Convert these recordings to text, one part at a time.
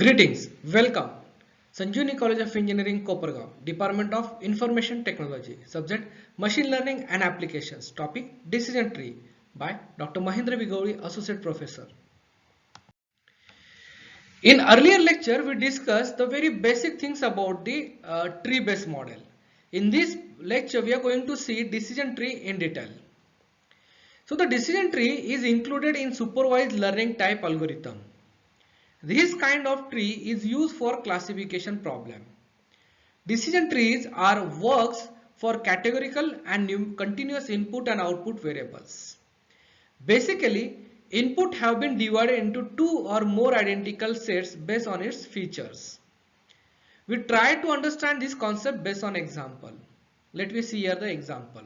Greetings, welcome. Sanjeevani College of Engineering, Kopargaon, Department of Information Technology, subject Machine Learning and Applications, topic Decision Tree by Dr. Mahendra Vigauri, Associate Professor. In earlier lecture, we discussed the very basic things about the tree-based model. In this lecture, we are going to see decision tree in detail. So the decision tree is included in supervised learning type algorithm. This kind of tree is used for classification problem. Decision trees are works for categorical and continuous input and output variables. Basically, input have been divided into two or more identical sets based on its features. We try to understand this concept based on example. Let me see here the example.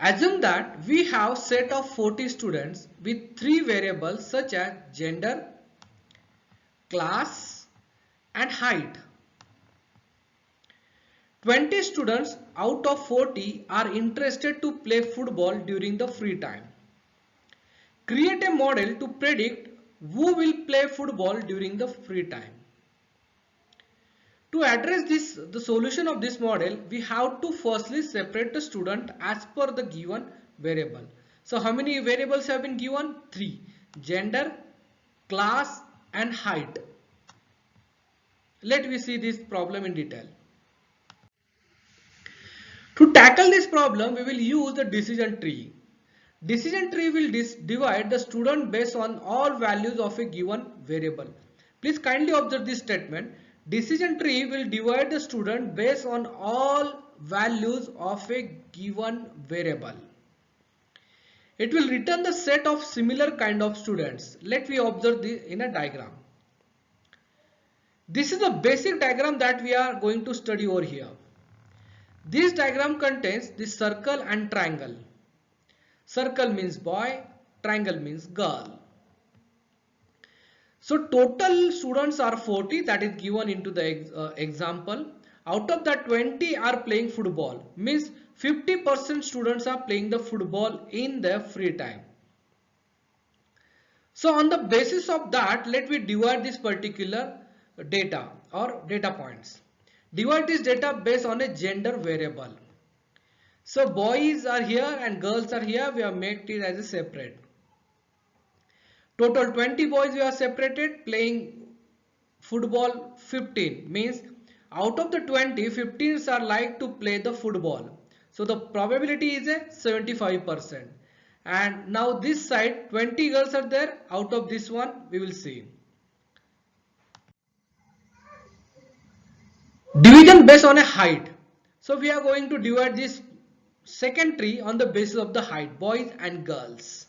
Assume that we have set of 40 students with three variables such as gender, class and height. 20 students out of 40 are interested to play football during the free time. Create a model to predict who will play football during the free time. To address this, the solution of this model, we have to firstly separate the student as per the given variable. So how many variables have been given? 3. Gender, class and height. Let me see this problem in detail. To tackle this problem, we will use the decision tree. Decision tree will divide the student based on all values of a given variable. Please kindly observe this statement. Decision tree will divide the student based on all values of a given variable. It will return the set of similar kind of students. Let me observe this in a diagram. This is the basic diagram that we are going to study over here. This diagram contains the circle and triangle. Circle means boy, triangle means girl. So total students are 40, that is given into the example. Out of that 20 are playing football, means 50% students are playing the football in their free time. So on the basis of that, let me divide this particular data or data points. Divide this data based on a gender variable. So boys are here and girls are here. We have made it as a separate. Total 20 boys we are separated, playing football 15, means out of the 20, 15s are like to play the football. So the probability is a 75%. And now this side 20 girls are there. Out of this one we will see. Division based on a height. So we are going to divide this second tree on the basis of the height, boys and girls.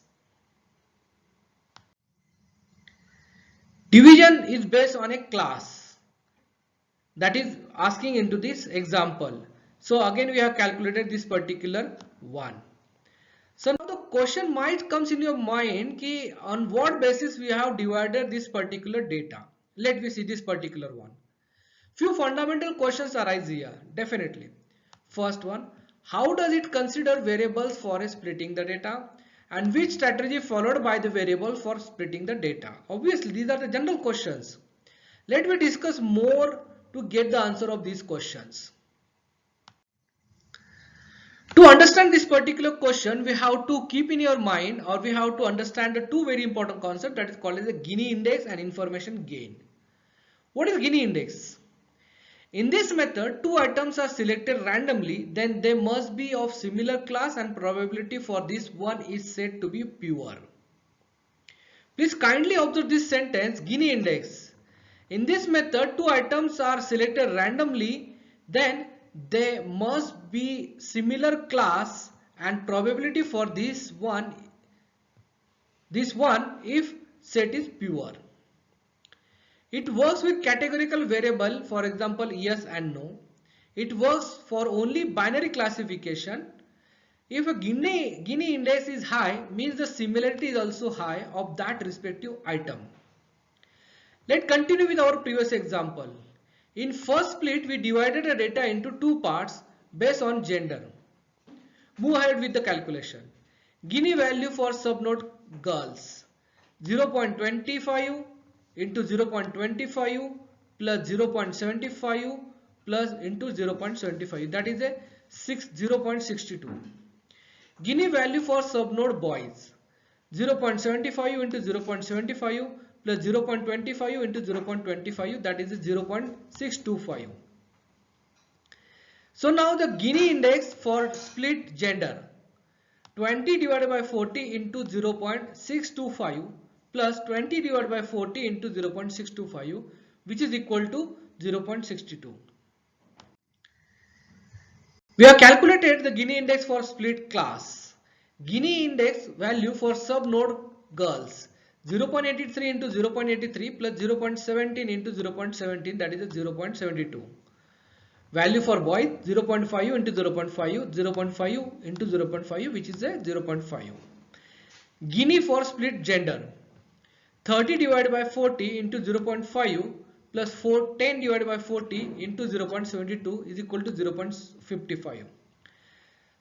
Division is based on a class, that is asking into this example. So again we have calculated this particular one. So now the question might comes in your mind ki on what basis we have divided this particular data. Let me see this particular one. Few fundamental questions arise here, definitely. First one, how does it consider variables for splitting the data? And which strategy followed by the variable for splitting the data? Obviously, these are the general questions. Let me discuss more to get the answer of these questions. To understand this particular question, we have to keep in your mind, or we have to understand the two very important concepts, that is called as the Gini index and information gain. What is Gini index? In this method, two items are selected randomly, then they must be of similar class and probability for this one is said to be pure. Please kindly observe this sentence, Gini index. In this method, two items are selected randomly, then they must be similar class and probability for this one if set is pure. It works with categorical variable, for example yes and no. It works for only binary classification. If a Gini index is high, means the similarity is also high of that respective item. Let's continue with our previous example. In first split, we divided the data into two parts based on gender. Move ahead with the calculation. Gini value for subnode girls 0.25 into 0.25 plus 0.75 plus into 0.75, that is a 0.62. Gini value for subnode boys, 0.75 into 0.75 plus 0.25 into 0.25, that is 0.625. So now the Gini index for split gender, 20 divided by 40 into 0.625 plus 20 divided by 40 into 0.625, which is equal to 0.62. We have calculated the Gini index for split class. Gini index value for subnode girls, 0.83 into 0.83 plus 0.17 into 0.17, that is a 0.72. Value for boys, 0.5 into 0.5, 0.5 into 0.5, which is a 0.5. Gini for split gender, 30 divided by 40 into 0.5 plus 10 divided by 40 into 0.72 is equal to 0.55.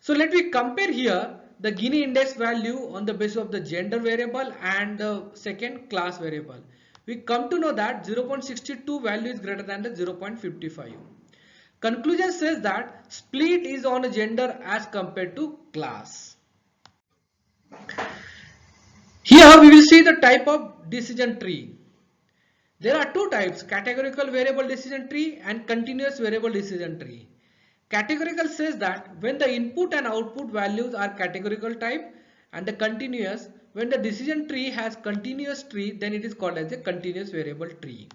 So let me compare here the Gini index value on the basis of the gender variable and the second class variable. We come to know that 0.62 value is greater than the 0.55. Conclusion says that split is on a gender as compared to class. Here we will see the type of decision tree. There are two types, categorical variable decision tree and continuous variable decision tree. Categorical says that when the input and output values are categorical type, and the continuous, when the decision tree has continuous tree, then it is called as a continuous variable tree.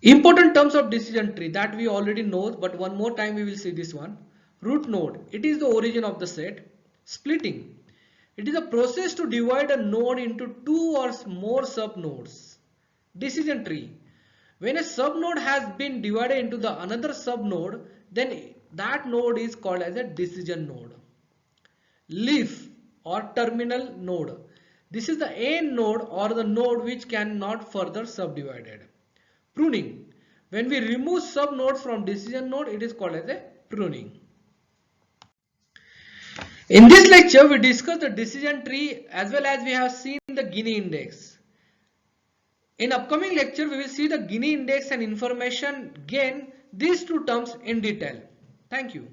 Important terms of decision tree that we already know, but one more time we will see this one. Root node, it is the origin of the set. Splitting, it is a process to divide a node into two or more subnodes. Decision tree, when a subnode has been divided into the another subnode, then that node is called as a decision node. Leaf or terminal node, this is the end node or the node which cannot further subdivided. Pruning, when we remove subnodes from decision node, it is called as a pruning. In this lecture, we discussed the decision tree as well as we have seen the Gini index. In upcoming lecture, we will see the Gini index and information gain these two terms in detail. Thank you.